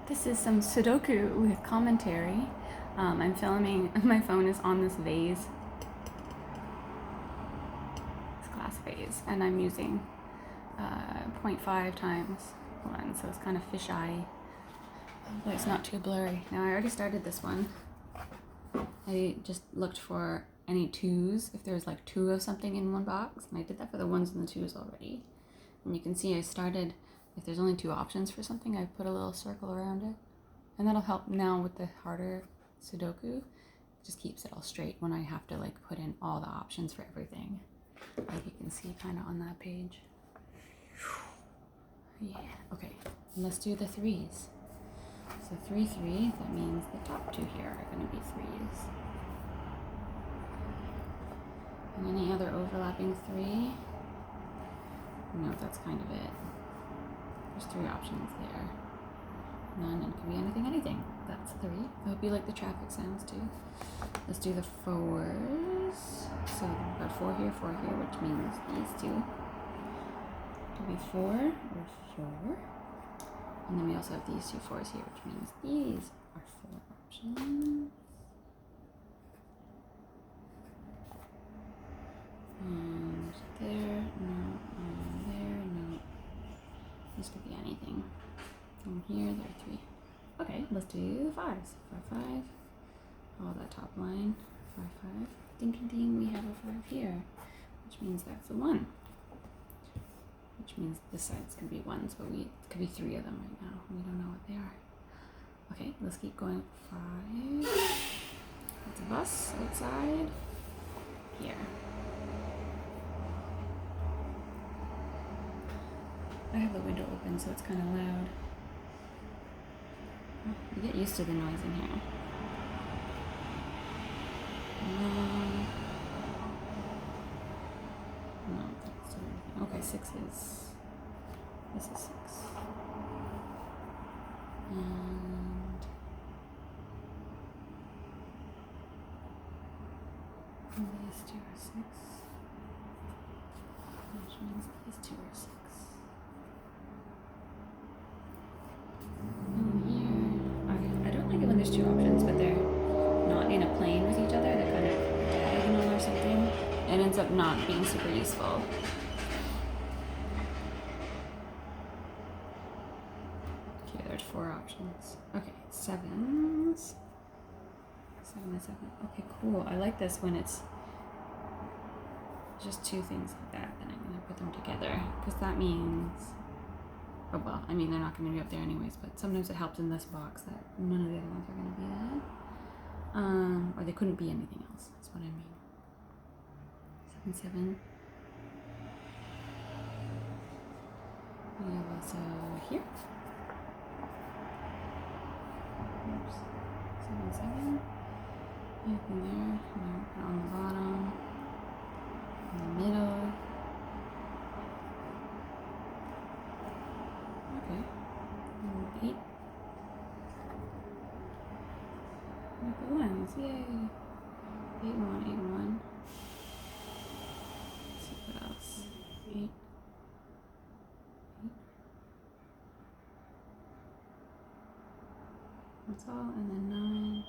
This is some sudoku with commentary. I'm filming, my phone is on this vase, this glass vase, and I'm using 0.5 times 1, so it's kind of fisheye, but it's not too blurry. Now I already started this one. I just looked for any 2s, if there's like 2 of something in one box, and I did that for the 1s and the 2s already. And you can see I started, if there's only 2 options for something, I put a little circle around it. And that'll help now with the harder sudoku. It just keeps it all straight when I have to like put in all the options for everything. Like you can see kind of on that page. Yeah, okay, let's do the 3s. So 3, 3, that means the top 2 here are gonna be 3s. And any other overlapping 3? No, that's kind of it. There's 3 options there. None, and it can be anything. That's 3. I hope you like the traffic sounds too. Let's do the 4s. So we've got 4 here, which means these 2. Could be 4 or 4. And then we also have these 2 4s here, which means these are 4 options. And there, no, and there, no. This could be anything. From here, there are 3. Okay, let's do the 5s. 5, 5. Oh, that top line. 5, 5. Ding, ding, ding. We have a 5 here, which means that's a 1. Which means this side's could be 1s, but it could be 3 of them right now. We don't know what they are. Okay, let's keep going. 5. That's a bus outside. Here. I have the window open, so it's kind of loud. You get used to the noise in here. No, that's everything. Okay, 6s. This is 6. And these 2 are 6. Which means these 2 are 6. I don't like it when there's 2 options, but they're not in a plane with each other. They're kind of diagonal or something. It ends up not being super useful. Okay, there's 4 options. Okay, 7s. 7 and 7. Okay, cool. I like this when it's just 2 things like that. Then I'm going to put them together, because that means... Oh, well, I mean, they're not going to be up there anyways, but sometimes it helps in this box that none of the other ones are going to be that. Or they couldn't be anything else, that's what I mean. 7, 7. We have also here. Oops. 7, 7. Anything there? No, on the bottom. In the middle. Okay. 8. Look at 1s, yay! 8, 1, 8, 1. Let's see what else. 8. 8. That's all, and then 9.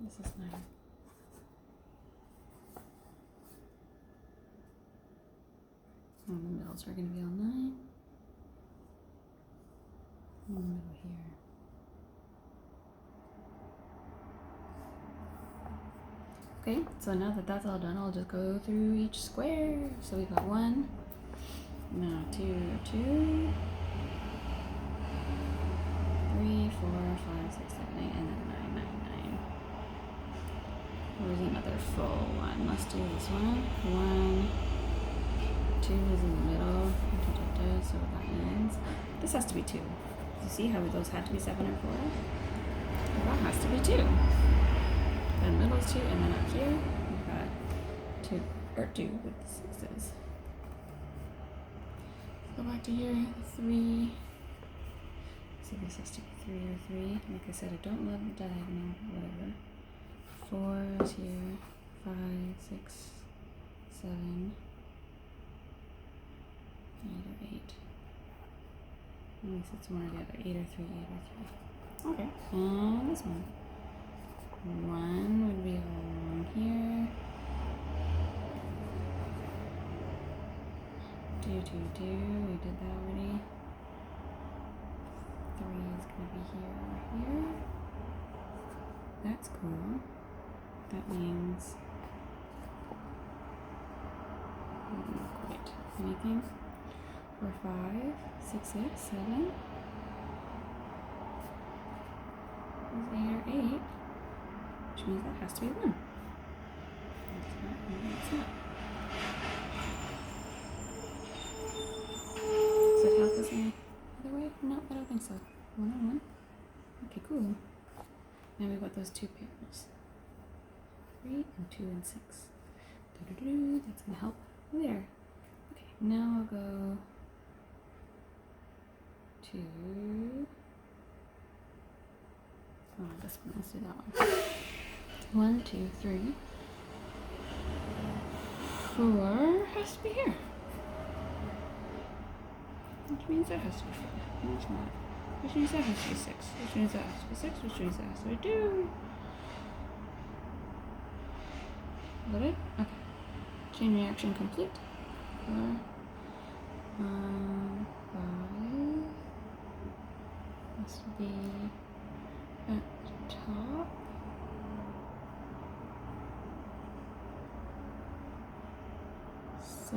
This is 9. And the middles are going to be all 9. In the middle here. Okay, so now that that's all done, I'll just go through each square. So we've got 1, now 2, 2, 3, 4, 5, 6, 7, 8, and then 9, 9, 9. Here's another full one. Let's do this one. 1, 2 is in the middle. So that means this has to be 2. You see how those had to be 7 or 4? Well, that has to be 2. The middle is 2, and then up here we've got 2 or 2 with the 6s. Go back to here, 3. So this has to be 3 or 3. Like I said, I don't love the diagonal, whatever. 4 is here, 5, 6, 7. 8 or 8. At least it's one or the other. 8 or 3, 8 or 3. Okay. And this one. 1 would be along here. 2, 2, 2. We did that already. 3 is going to be here or here. That's cool. That means not quite anything. 4, 5, 6, 6, 7. Is 8 or 8, which means that has to be 1. It's not, maybe it's not. Does it help us any other way? No, I don't think so. 1 on 1. Okay, cool. Now we've got those 2 pairs. 3 and 2 and 6. That's gonna help there. Okay, now I'll go to this one. Let's do that one. 1, 2, 3. 4 has to be here. Which means that has to be 4. No, it's not. Which means that has to be 6. Which means that has to be 6. Which means that has to be 2. Is that it? Okay. Chain reaction complete. 4, 5 has to be at the top. 6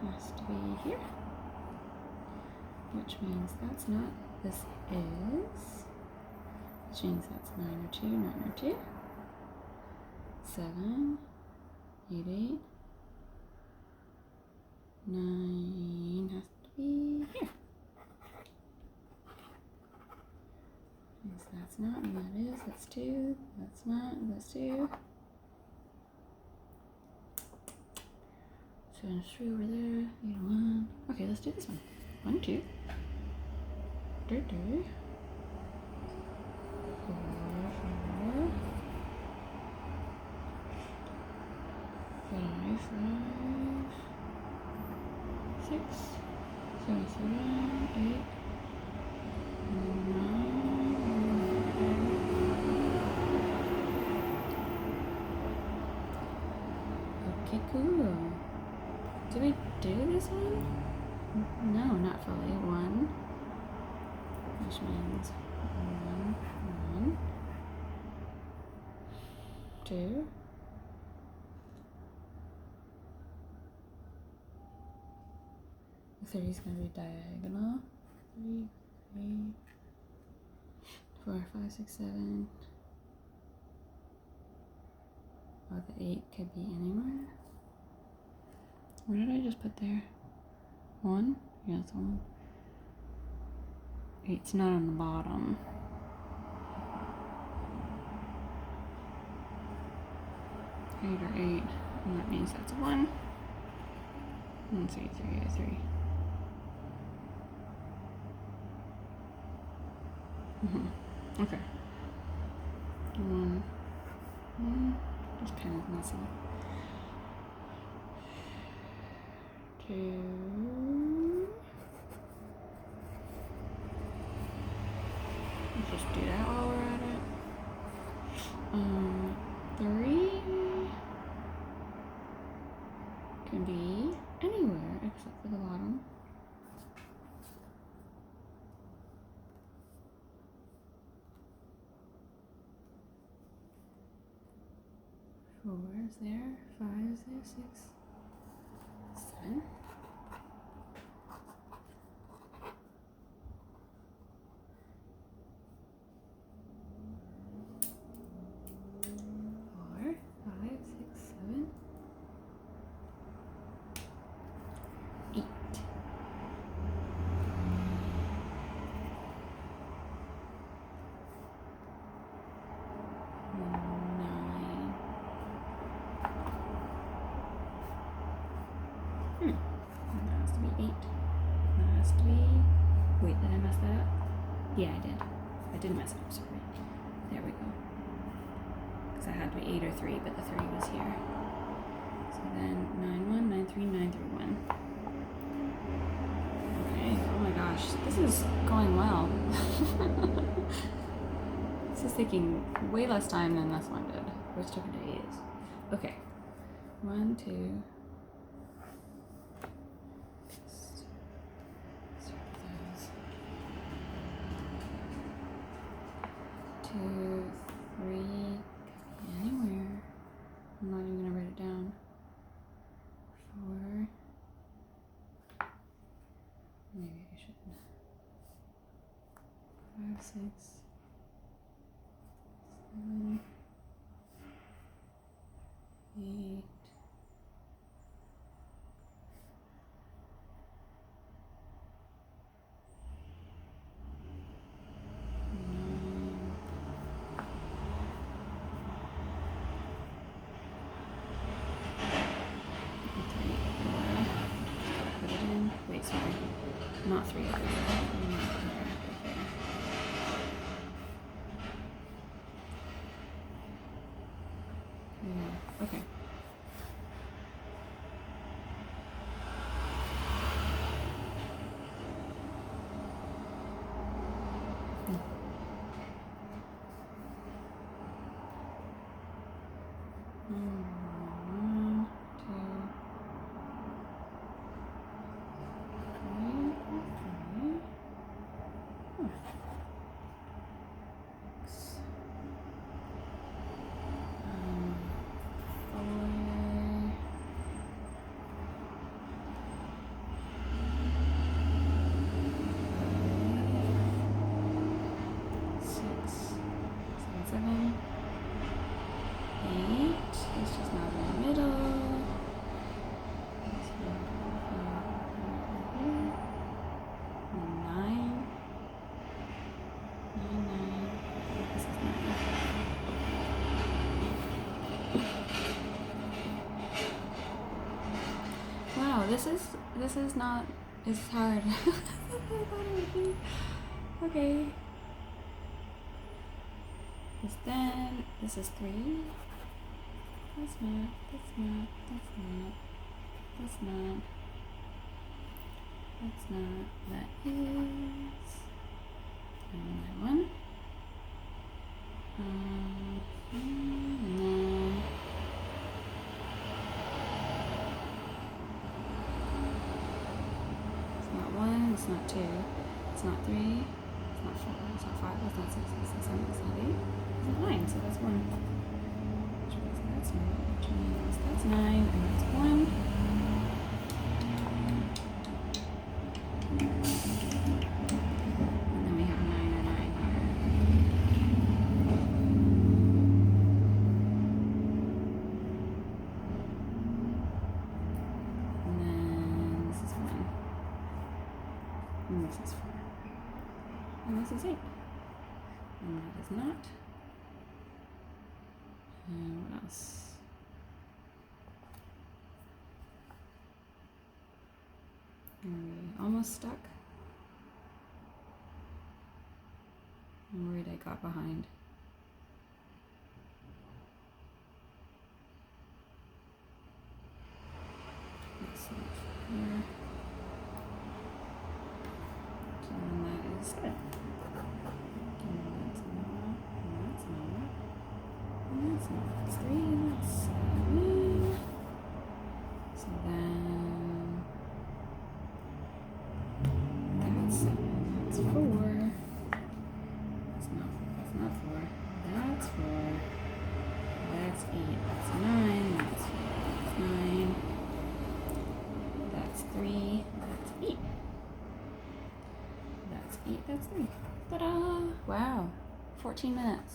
has to be here. Which means that's not, this is, which means that's 9 or 2, 9 or 2, 7, 8, 8, 9 has to be here. Means that's not, and that is, that's 2, that's not, that's 2. 7 is 3 over there, 8, 1. Okay, let's do this one. 1, 2. 3, 3. 4, 4. 5, 5. 6, 7, 7, 8, 9. Okay, cool. Did we do this one? No, not fully. 1, which means 1, 1, 2, 3 is going to be diagonal. 3, 3, 4, 5, 6, 7. Oh, the 8 could be anywhere. What did I just put there? 1? Yeah, it's 1. 8's not on the bottom. 8 or 8, and that means that's 1. 1, 2, 3, 3. Okay. 1. This pen is messy. 2. Let's just do that while we're at it. 3 can be anywhere except for the bottom. 4 is there, 5 is there, 6, 7. 4, 5, 6, 7, 8. 9. That has to be 8. That has to be... Wait, did I mess that up? Yeah, I did. I did mess it up, sorry. There we go. Because I had to be 8 or 3, but the 3 was here. So then 9, 1, 9, 3, 9, 3, 1. going well. This is taking way less time than this one did, which took days. Okay. 1, 2. Two, three, anywhere. I'm not even gonna write it down. 4. Maybe I should. 5, 6, 7, 8. Wait, sorry. Not 3 over there. Yeah, okay. Wow, this is not as hard as I thought it would be. Okay. This is 3. That's not. That is. And 1. And then. It's not 1, it's not 2, it's not 3, it's not 4, it's not 5, it's not 6, it's not 7, it's not 8, it's not 9, so that's 1. Which means that's 9, which means that's 9, and that's 1. And then we have 9 or 9 here. And then this is 1. And this is 4. And this is 8. And that is not. And what else? Are we almost stuck? I'm worried I got behind. That's not here. And that is 7. And that's not. And that's not. That's 3. And that's 7. So then that's 7. That's 4. That's not 4. That's 4. That's 8. That's 9. That's 4. That's 9. That's 3. That's 8. That's 8. That's 3. Ta-da! Wow. 14 minutes.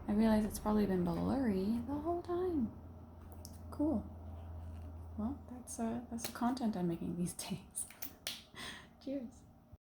I realize it's probably been blurry the whole time. Cool. Well, that's the content I'm making these days. Cheers.